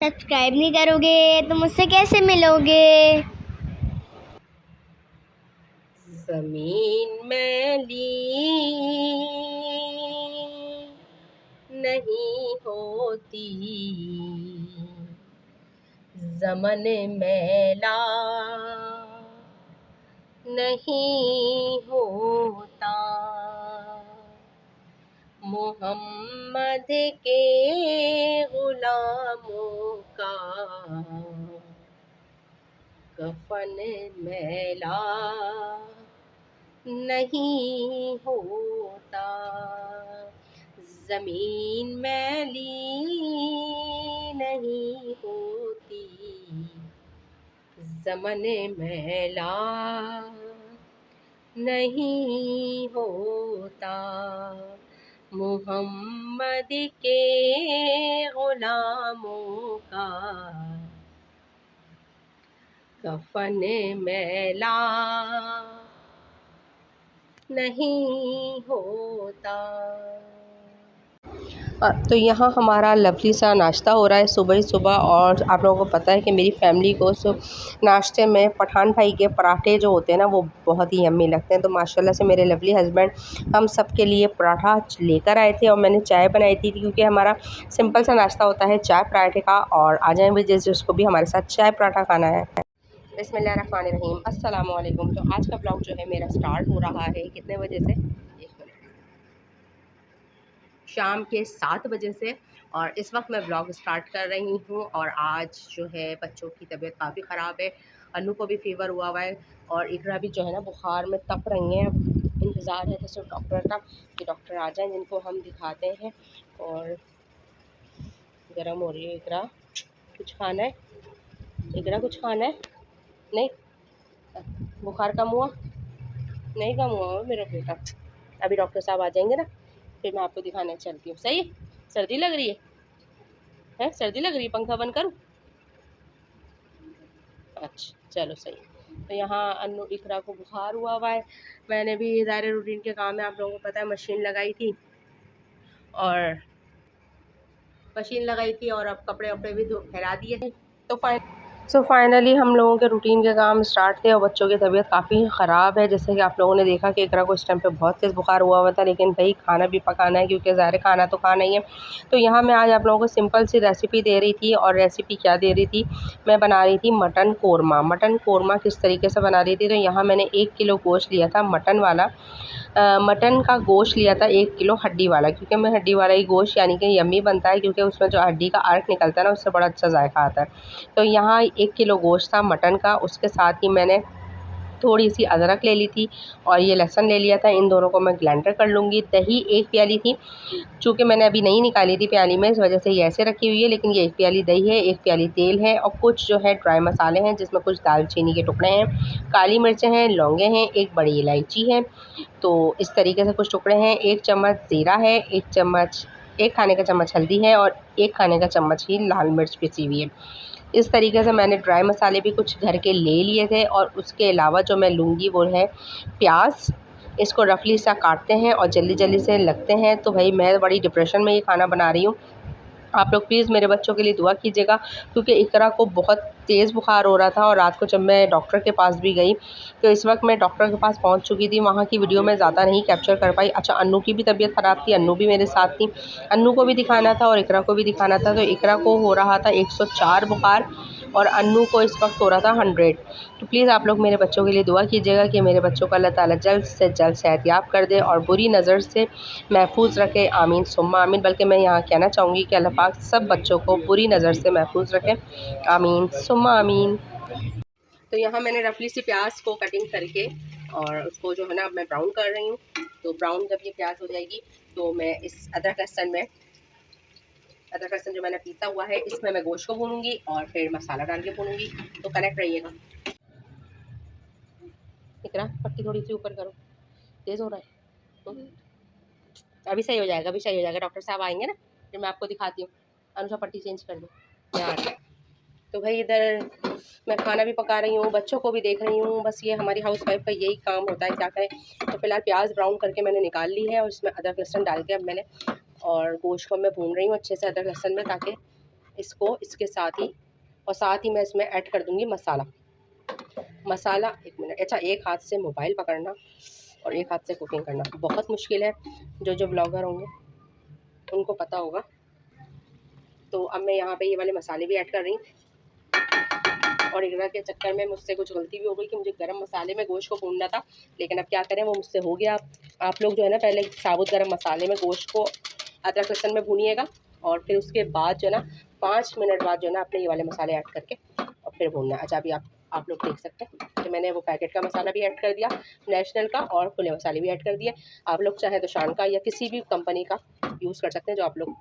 Subscribe नहीं करोगे तो मुझसे कैसे मिलोगे। ज़मीन मैली नहीं होती, ज़मन मैला नहीं होता। मोहम्मद के गुलामों का कफन मैला नहीं होता। ज़मीन मैली नहीं होती, ज़मन मैला नहीं होता। मोहम्मद के गुलामों का कफन मैला नहीं होता। तो यहाँ हमारा लवली सा नाश्ता हो रहा है सुबह ही सुबह। और आप लोगों को पता है कि मेरी फैमिली को नाश्ते में पठान भाई के पराठे जो होते हैं ना वो बहुत ही यम्मी लगते हैं। तो माशाल्लाह से मेरे लवली हस्बैंड हम सब के लिए पराठा लेकर आए थे और मैंने चाय बनाई थी, क्योंकि हमारा सिंपल सा नाश्ता होता है चाय पराठे का। और आ जाए भी जिसको भी हमारे साथ चाय पराठा खाना है। बिस्मिल्लाहिर्रहमानिर्रहीम, अस्सलाम वालेकुम। तो आज का ब्लॉग जो है मेरा स्टार्ट हो रहा है कितने बजे से, शाम के 7 बजे से। और इस वक्त मैं ब्लॉग स्टार्ट कर रही हूँ। और आज जो है बच्चों की तबीयत काफ़ी ख़राब है। अनु को भी फीवर हुआ है और इकरा भी जो है ना बुखार में तप रही हैं। इंतज़ार है तो सिर्फ डॉक्टर का कि डॉक्टर आ जाएं जिनको हम दिखाते हैं। और गर्म हो रही है इकरा, कुछ खाना है इकरा, कुछ खाना है नहीं? बुखार कम हुआ नहीं? कम हुआ मेरा बेटा। अभी डॉक्टर साहब आ जाएंगे ना फिर मैं आपको दिखाने चलती हूँ। सही है? सर्दी लग रही है? सर्दी लग रही है? पंखा बंद करूँ? अच्छा चलो सही। तो यहाँ अनु इकरा को बुखार हुआ है। मैंने भी ज़ाहिर रूटीन के काम में आप लोगों को पता है मशीन लगाई थी और अब कपड़े वपड़े भी फैला दिए। तो फाइनली हम लोगों के रूटीन के काम स्टार्ट थे और बच्चों की तबीयत काफ़ी ख़राब है। जैसे कि आप लोगों ने देखा कि इकरा को इस टाइम पे बहुत तेज़ बुखार हुआ था, लेकिन भाई खाना भी पकाना है क्योंकि ज़ाहिर खाना तो खाना ही है। तो यहाँ मैं आज आप लोगों को सिंपल सी रेसिपी दे रही थी। और रेसिपी क्या दे रही थी, मैं बना रही थी मटन कोरमा किस तरीके से बना रही थी। तो यहाँ मैंने 1 किलो गोश्त लिया था मटन वाला। मटन का गोश्त लिया था 1 किलो हड्डी वाला, क्योंकि मैं हड्डी वाला ही गोश्त यानी कि यम्मी बनता है, क्योंकि उसमें जो हड्डी का अर्क निकलता है ना उससे बड़ा अच्छा जायका आता है। तो यहाँ 1 किलो गोश्त था मटन का। उसके साथ ही मैंने थोड़ी सी अदरक ले ली थी और ये लहसुन ले लिया था। इन दोनों को मैं ग्राइंडर कर लूँगी। दही 1 प्याली थी, चूँकि मैंने अभी नहीं निकाली थी प्याली में, इस वजह से ये ऐसे रखी हुई है। लेकिन ये 1 प्याली दही है, 1 प्याली तेल है और कुछ जो है ड्राई मसाले हैं, जिसमें कुछ दालचीनी के टुकड़े हैं, काली मिर्चें हैं, लौंगे हैं, 1 बड़ी इलायची है। तो इस तरीके से कुछ टुकड़े हैं। 1 चम्मच ज़ीरा है, 1 खाने का चम्मच हल्दी है और 1 खाने का चम्मच ही लाल मिर्च पिसी हुई है। इस तरीके से मैंने ड्राई मसाले भी कुछ घर के ले लिए थे। और उसके अलावा जो मैं लूँगी वो है प्याज। इसको रफली सा काटते हैं और जल्दी जल्दी से लगते हैं। तो भाई मैं बड़ी डिप्रेशन में ये खाना बना रही हूँ। आप लोग प्लीज़ मेरे बच्चों के लिए दुआ कीजिएगा, क्योंकि इकरा को बहुत तेज़ बुखार हो रहा था। और रात को जब मैं डॉक्टर के पास भी गई तो इस वक्त मैं डॉक्टर के पास पहुंच चुकी थी। वहां की वीडियो मैं ज़्यादा नहीं कैप्चर कर पाई। अच्छा, अन्नू की भी तबीयत ख़राब थी, अन्नू भी मेरे साथ थी। अन्नू को भी दिखाना था और इकरा को भी दिखाना था। तो इकरा को हो रहा था 104 बुखार और अन्नू को इस वक्त हो रहा था 100। तो प्लीज़ आप लोग मेरे बच्चों के लिए दुआ कीजिएगा कि मेरे बच्चों को अल्लाह ताला जल्द से जल्द सेहतयाब कर दे और बुरी नज़र से महफूज रखे। आमीन सुम्मा आमीन। बल्कि मैं यहाँ कहना चाहूँगी कि अल्लाह पाक सब बच्चों को बुरी नज़र से महफूज रखे। आमीन सुम्मा आमीन। तो यहाँ मैंने रफली सी प्याज को कटिंग करके और उसको जो है ना अब मैं ब्राउन कर रही हूँ। तो ब्राउन जब ये प्याज हो जाएगी तो मैं इस अदरक लहसुन जो मैंने पीसा हुआ है इसमें मैं गोश्त को भूनूंगी और फिर मसाला डाल के भूनूंगी। तो कनेक्ट रहिएगा। इतना पट्टी थोड़ी सी ऊपर करो, तेज़ हो रहा है। अभी सही हो जाएगा, अभी सही हो जाएगा। डॉक्टर साहब आएंगे ना फिर मैं आपको दिखाती हूँ। अनुषा पट्टी चेंज कर दो यार। तो भाई इधर मैं खाना भी पका रही हूँ, बच्चों को भी देख रही हूँ। बस ये हमारी हाउस वाइफ का यही काम होता है, क्या करें। तो फिलहाल प्याज ब्राउन करके मैंने निकाल ली है और इसमें अदरक लहसुन डाल के अब मैंने और गोश्त को मैं भून रही हूँ अच्छे से अदरक लहसुन में, ताकि इसको इसके साथ ही, और साथ ही मैं इसमें ऐड कर दूँगी मसाला। एक मिनट, अच्छा एक हाथ से मोबाइल पकड़ना और एक हाथ से कुकिंग करना बहुत मुश्किल है, जो ब्लॉगर होंगे उनको पता होगा। तो अब मैं यहाँ पे ये वाले मसाले भी ऐड कर रही हूँ, और इकरा के चक्कर में मुझसे कुछ गलती भी हो गई कि मुझे गरम मसाले में गोश्त को भूनना था, लेकिन अब क्या करें, वो मुझसे हो गया। आप लोग जो है ना पहले साबुत गरम मसाले में गोश्त को अदरक लहसुन में भूनिएगा, और फिर उसके बाद जो है ना 5 मिनट बाद जो है ना अपने ये वाले मसाले ऐड करके और फिर भूनना है। अच्छा अभी आप लोग देख सकते हैं कि मैंने वो पैकेट का मसाला भी ऐड कर दिया, नेशनल का, और खुले मसाले भी ऐड कर दिए। आप लोग चाहें तो शान का या किसी भी कंपनी का यूज़ कर सकते हैं जो आप लोग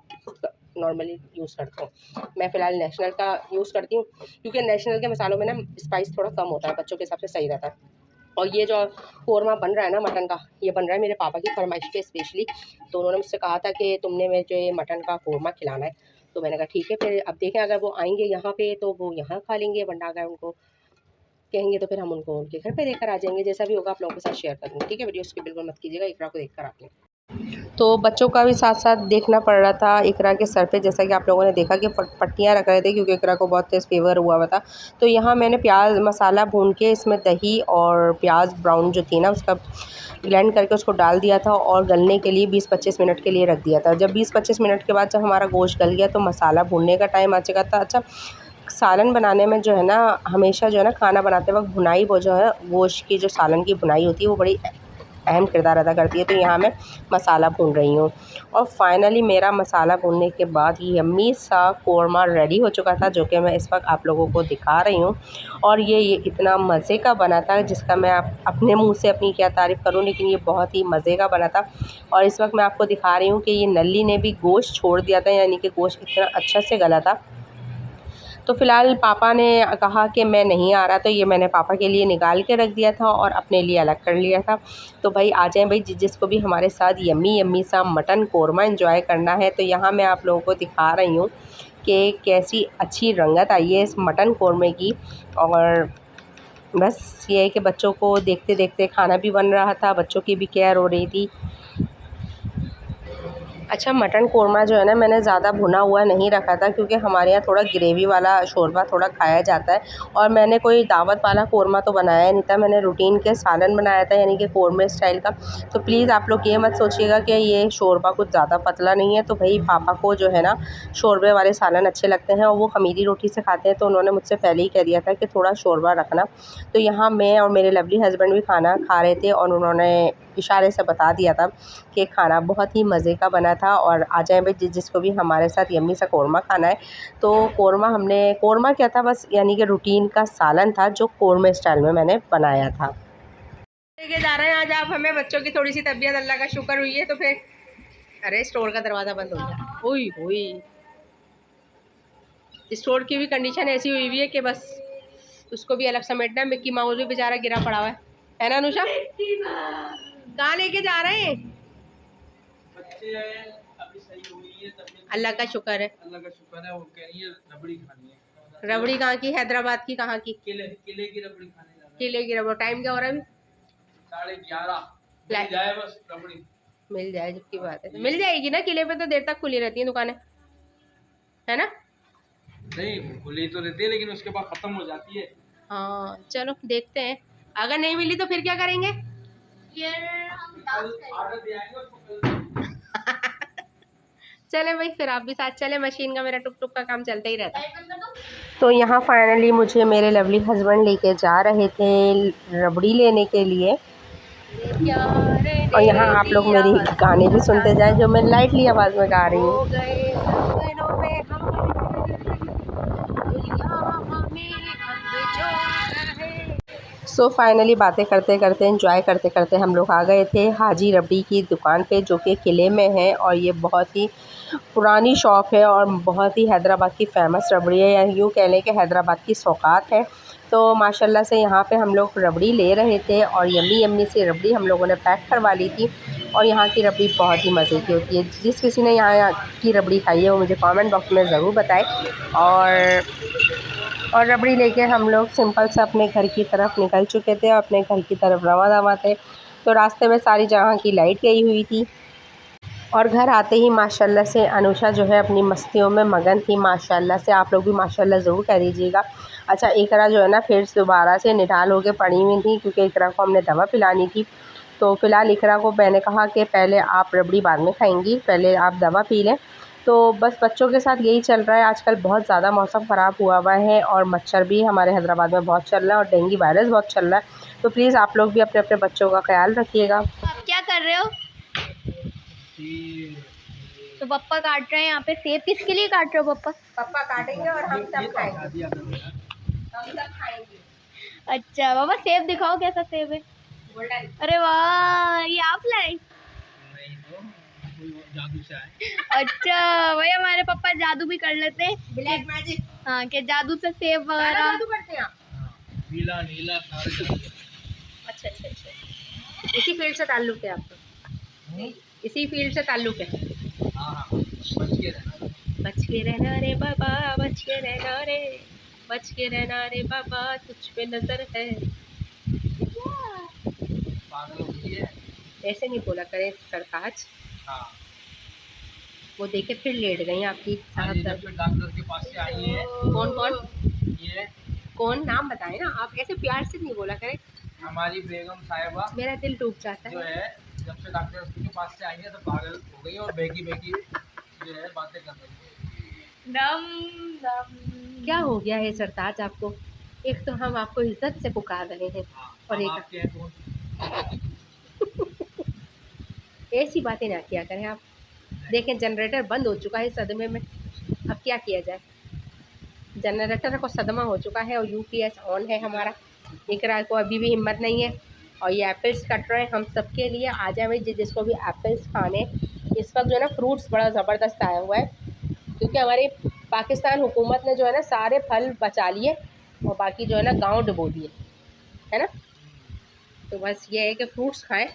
नॉर्मली यूज़ करते हो। मैं फ़िलहाल नेशनल का यूज़ करती हूँ, क्योंकि नेशनल के मसालों में ना स्पाइस थोड़ा कम होता है, बच्चों के हिसाब से सही रहता है। और ये जो कोरमा बन रहा है ना मटन का, ये बन रहा है मेरे पापा की फरमाइश पे स्पेशली। तो उन्होंने मुझसे कहा था कि तुमने मुझे ये मटन का कोरमा खिलाना है, तो मैंने कहा ठीक है। फिर अब देखें, अगर वो आएंगे यहाँ पे तो वो यहाँ खा लेंगे, वरना अगर उनको कहेंगे तो फिर हम उनको उनके घर पे देकर आ जाएंगे। जैसा भी होगा आप लोगों के साथ शेयर करूँगी, ठीक है। वीडियो उसकी बिल्कुल मत कीजिएगा, इकरा को देख कर आते हैं। तो बच्चों का भी साथ साथ देखना पड़ रहा था। इकरा के सर पे जैसा कि आप लोगों ने देखा कि पट्टियाँ रख रहे थे, क्योंकि इकरा को बहुत तेज़ फीवर हुआ था। तो यहाँ मैंने प्याज मसाला भून के इसमें दही और प्याज ब्राउन जो थी ना उसका ब्लेंड करके उसको डाल दिया था, और गलने के लिए 20-25 मिनट के लिए रख दिया था। जब 20-25 मिनट के बाद जब हमारा गोश्त गल गया तो मसाला भूनने का टाइम आ चुका था। अच्छा, सालन बनाने में जो है ना, हमेशा जो है ना खाना बनाते वक्त भुनाई, वो जो है गोश्त की जो सालन की भुनाई होती है वो बड़ी अहम किरदार अदा करती है। तो यहाँ मैं मसाला भून रही हूँ, और फाइनली मेरा मसाला भूनने के बाद यम्मी सा कोरमा रेडी हो चुका था, जो कि मैं इस वक्त आप लोगों को दिखा रही हूँ। और ये इतना मज़े का बना था, जिसका मैं अपने मुंह से अपनी क्या तारीफ़ करूँ, लेकिन ये बहुत ही मज़े का बना था। और इस वक्त मैं आपको दिखा रही हूँ कि ये नल्ली ने भी गोश्त छोड़ दिया था, यानी कि गोश्त इतना अच्छा से गला था। तो फ़िलहाल पापा ने कहा कि मैं नहीं आ रहा, तो ये मैंने पापा के लिए निकाल के रख दिया था और अपने लिए अलग कर लिया था। तो भाई आ जाएँ भाई, जिसको भी हमारे साथ यम्मी यम्मी सा मटन कोरमा एंजॉय करना है। तो यहाँ मैं आप लोगों को दिखा रही हूँ कि कैसी अच्छी रंगत आई है इस मटन कोरमे की। और बस ये है कि बच्चों को देखते देखते खाना भी बन रहा था, बच्चों की भी केयर हो रही थी। अच्छा, मटन कोरमा जो है ना मैंने ज़्यादा भुना हुआ नहीं रखा था, क्योंकि हमारे यहाँ थोड़ा ग्रेवी वाला शोरबा थोड़ा खाया जाता है, और मैंने कोई दावत वाला कोरमा तो बनाया नहीं था, मैंने रूटीन के सालन बनाया था, यानी कि कोरमे स्टाइल का। तो प्लीज़ आप लोग ये मत सोचिएगा कि ये शोरबा कुछ ज़्यादा पतला नहीं है। तो भाई पापा को जो है ना शोरबे वाले सालन अच्छे लगते हैं, और वो खमीरी रोटी से खाते हैं, तो उन्होंने मुझसे पहले ही कह दिया था कि थोड़ा शोरबा रखना। तो यहाँ मैं और मेरे लवली हस्बैंड भी खाना खा रहे थे, और उन्होंने इशारे से बता दिया था कि खाना बहुत ही मज़े का बना था, और आ जाए भाई जिसको भी हमारे साथ यम्मी सा कोरमा खाना है। तो कोरमा क्या था, बस यानी कि रूटीन का सालन था जो कोरमे स्टाइल में मैंने बनाया था। लेके जा रहे हैं आज आप हमें, बच्चों की थोड़ी सी तबीयत अल्लाह का शुक्र हुई है, तो फिर अरे स्टोर का दरवाज़ा बंद हो गया। हुई हुई स्टोर की भी कंडीशन ऐसी हुई है कि बस उसको भी अलग समेटना है। मिक्की माउस भी बेचारा गिरा पड़ा हुआ है ना अनुषा? कहाँ लेके जा रहे हैं? अभी सही हुई है, अल्लाह का शुक्र है, अल्लाह का शुक्र है। वो कह रही है रबड़ी खानी है। रबड़ी कहाँ की? हैदराबाद की? कहाँ की? किले की रबड़ी खाने जा रहे हैं। किले की रबड़ी। टाइम क्या हो रहा है अभी? 11:30 मिल जाए बस रबड़ी। मिल जाए जब की बात है, तो मिल जाएगी ना। किले पे तो देर तक खुली रहती है दुकानें, है ना? नहीं खुली तो रहती है, लेकिन उसके बाद खत्म हो जाती है। हाँ चलो देखते हैं, अगर नहीं मिली तो फिर क्या करेंगे? ऑर्डर दिया है उसको कल। चले भाई, फिर आप भी साथ चले। मशीन का मेरा टुक टुक का काम चलता ही रहता है। तो यहाँ फाइनली मुझे मेरे लवली हस्बैंड लेके जा रहे थे रबड़ी लेने के लिए, और यहाँ आप लोग मेरी गाने भी सुनते जाएं जो मैं लाइटली आवाज़ में गा रही हूँ। सो फाइनली बातें करते करते एंजॉय करते करते हम लोग आ गए थे हाजी रबड़ी की दुकान पे, जो कि किले में है, और ये बहुत ही पुरानी शॉप है और बहुत ही हैदराबाद की फ़ेमस रबड़ी है, या यूँ कह लें कि हैदराबाद की सौगात है। तो माशाल्लाह से यहाँ पे हम लोग रबड़ी ले रहे थे, और यम्मी यम्मी सी रबड़ी हम लोगों ने पैक करवा ली थी। और यहाँ की रबड़ी बहुत ही मज़े की होती है। जिस किसी ने यहाँ की रबड़ी खाई है वो मुझे कमेंट बॉक्स में ज़रूर बताए। और रबड़ी लेके हम लोग सिंपल से अपने घर की तरफ निकल चुके थे, अपने घर की तरफ रवाना थे। तो रास्ते में सारी जगह की लाइट गई हुई थी। और घर आते ही माशाल्लाह से अनुषा जो है अपनी मस्तियों में मगन थी माशाल्लाह से। आप लोग भी माशाल्लाह ज़रूर कह दीजिएगा। अच्छा, इकरा जो है ना फिर दोबारा से निढाल होकर पड़ी हुई थी क्योंकि इकरा को हमने दवा पिलानी थी। तो फ़िलहाल इकरा को मैंने कहा कि पहले आप रबड़ी बाद में खाएंगी, पहले आप दवा पी लें। तो बस बच्चों के साथ यही चल रहा है। आजकल बहुत ज़्यादा मौसम ख़राब हुआ है और मच्छर भी हमारे हैदराबाद में बहुत चल रहा है और डेंगू वायरस बहुत चल रहा है। तो प्लीज़ आप लोग भी अपने अपने बच्चों का ख्याल रखिएगा। आप क्या कर रहे हो? तो पप्पा काट रहे हैं यहाँ पे सेब। किसके लिए काट रहे हो पप्पा? पापा काटेंगे और हम सब खाएंगे, हम सब खाएंगे। अच्छा पापा सेब दिखाओ, कैसा सेब है? गोल्डन। अरे वाह, ये आप लाए? नहीं तो जादू से आए। अच्छा भाई, हमारे पापा जादू भी कर लेते हैं। Black magic. हाँ, के जादू से सेब वगैरह। जादू करते हैं आप? नीला नीला सारे जादू। अच्छा अच्छा अच्छा, इसी फील्ड से ताल्लुक़ है आपका? इसी फील्ड से ताल्लुक़ है? हाँ हाँ, बच के रहना। बच के रहना रे बाबा, बच के रहना रे, बच के रहना रे बाबा, तुझ पे नजर है। पागल हो गई है। ऐसे नहीं बोला करें सरताज। हाँ, वो देखे फिर लेट गई आपकी आज ये जब फिर डॉक्टर के पास से आई है। कौन कौन? ये कौन नाम बताए ना आप, ऐसे प्यार से नहीं बोला करें, हमारी बेगम साहिबा मेरा दिल टूट जाता जो है। है, जब से डॉक्टर के पास से आई है तो पागल हो गई और बेकी बेकी जो है बातें कर रही है। दम दम। क्या हो गया है सरताज आपको? एक तो हम आपको इज्जत से पुकार रहे हैं हाँ, और अब एक आपके हैं कौन? ऐसी बातें ना किया करें आप। देखें जनरेटर बंद हो चुका है सदमे में, अब क्या किया जाए। जनरेटर को सदमा हो चुका है और यूपीएस ऑन है हमारा। इकरा को अभी भी हिम्मत नहीं है और ये एप्पल्स कट रहे हैं हम सबके लिए। आ जाए भाई जिसको भी एप्पल्स खाने। इस वक्त जो है ना फ्रूट्स बड़ा ज़बरदस्त आया हुआ है क्योंकि हमारी पाकिस्तान हुकूमत ने जो है ना सारे फल बचा लिए और बाकी जो है ना गाँव डुबो दिए, है ना। तो बस ये है कि फ्रूट्स खाएं।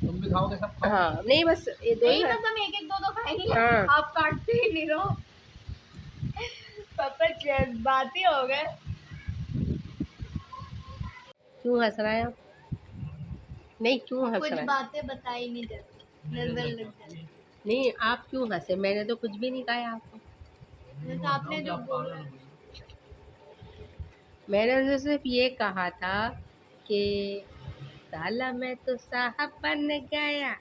तुम भी खाओगे, सब खाओ। हाँ नहीं, बस ये दो ही नहीं, बस हम एक एक दो दो खाएंगे। हाँ। आप काटते ही नहीं रहो। पापा बात ही हो गए। क्यों हंस रहा है आप? नहीं, क्यों हंस कुछ रहा है? बातें बताई नहीं जाती, नजर लग जाती। नहीं, आप क्यों हंसे? मैंने तो कुछ भी नहीं कहा आपको। जैसे आपने जो बोला। मैंने तो सिर्फ ये कहा था कि साला मैं तो साहब बन गया,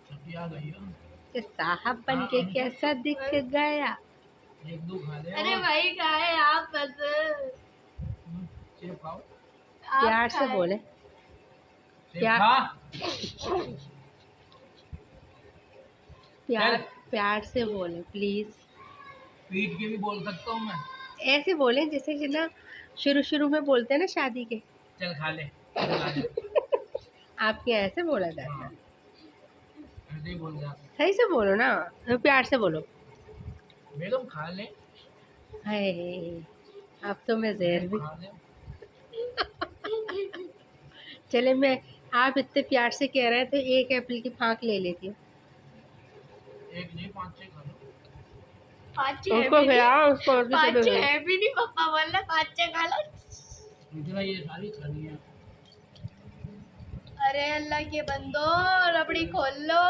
छुट्टी आ गई हो। कि साहब बन के कैसा दिख गया। एक दो खा ले अरे और भाई खाए आप, बस सेब खाओ। आप प्यार से खाए। बोले, सेब प्यार खा। प्यार चल। प्यार से बोले प्लीज। पीट के भी बोल सकता हूँ मैं। ऐसे बोले जैसे कि ना शुरू शुरू में बोलते हैं ना शादी के। चल खा ले, चल आ जा। आपके यहाँ ऐसे बोला जाता हाँ, है? ऐसे ही बोल जाते। सही से बोलो ना, प्यार से बोलो। बेगम खा ले, हाय, अब तो मैं जहर भी। खा ले। चले, मैं आप इतने प्यार से कह रहे हैं तो एक एप्पल की फाँक ले लेती हूँ। एक नहीं, 5-6 खा लो। पाँच उसको है भी खिलाओ, उसको और भी पाँच दे दो। है भी नहीं, पापा बोल रहे 5 खा लो। इतना ये सारी खानी है। अरे अल्लाह के बंदो, रबड़ी खोल लो।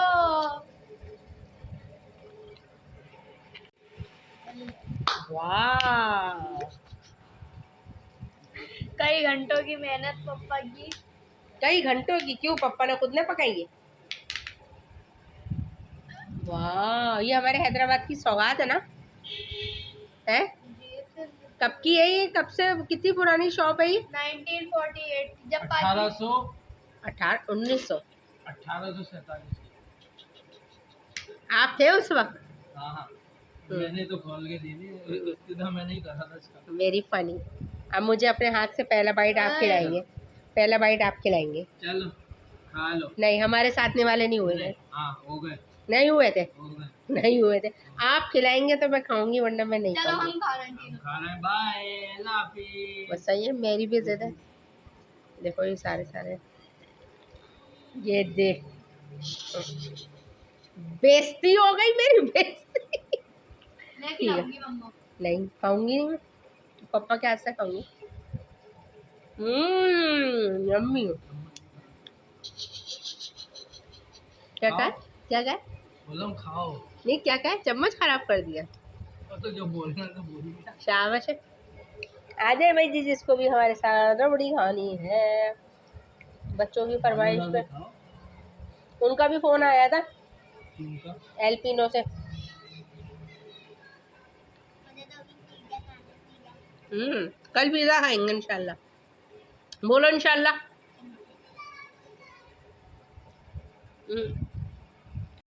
वाह, कई घंटों की मेहनत पापा की। कई घंटों की? क्यों, पप्पा ने खुद ने पकाएंगे? वाह, ये हमारे हैदराबाद की सौगात है ना? है? कब की है ये? कब से, कितनी पुरानी शॉप है ये? 1948 जब 1847। 1847। आप थे उस वक्त? हाँ हाँ, मैंने तो खोल के दी थी, इतना मैंने ही करा था इसका। Very funny. अब मुझे अपने हाथ से पहला बाइट आप खिलाएंगे, पहला बाइट आप खिलाएंगे। चलो खा लो। नहीं, हमारे साथने वाले नहीं हुए थे। हाँ हो गए, नहीं हुए थे, हो गए। नहीं हुए थे। आप खिलाएंगे तो मैं खाऊंगी वरना मैं नहीं चलो खाऊंगी। हम खा रहे हैं। खा रहे हैं, बाय, अल्लाह हाफिज। बस सही है, मेरी भी जिद है। देखो ये सारे सारे, ये देख, बेइज्जती हो गई मेरी, बेइज्जती। मैं खिलाऊंगी मम्मा। नहीं खाऊंगी, नहीं मैं, पापा के हाथ से खाऊंगी। यम्मी। क्या कहा? क्या कहा? बोलम खाओ। नहीं क्या कहे, चम्मच खराब कर दिया। और तो जो बोलना तो बोल दिया। शाबाश है। आ जाए भाई जी, जिसको भी हमारे साथ रबड़ी खानी है, बच्चों की फरमाइश पे। उनका भी फोन आया था उनका एल्पिनो से। कल पिज़्ज़ा खाएंगे इंशाल्लाह। बोलो इंशाल्लाह।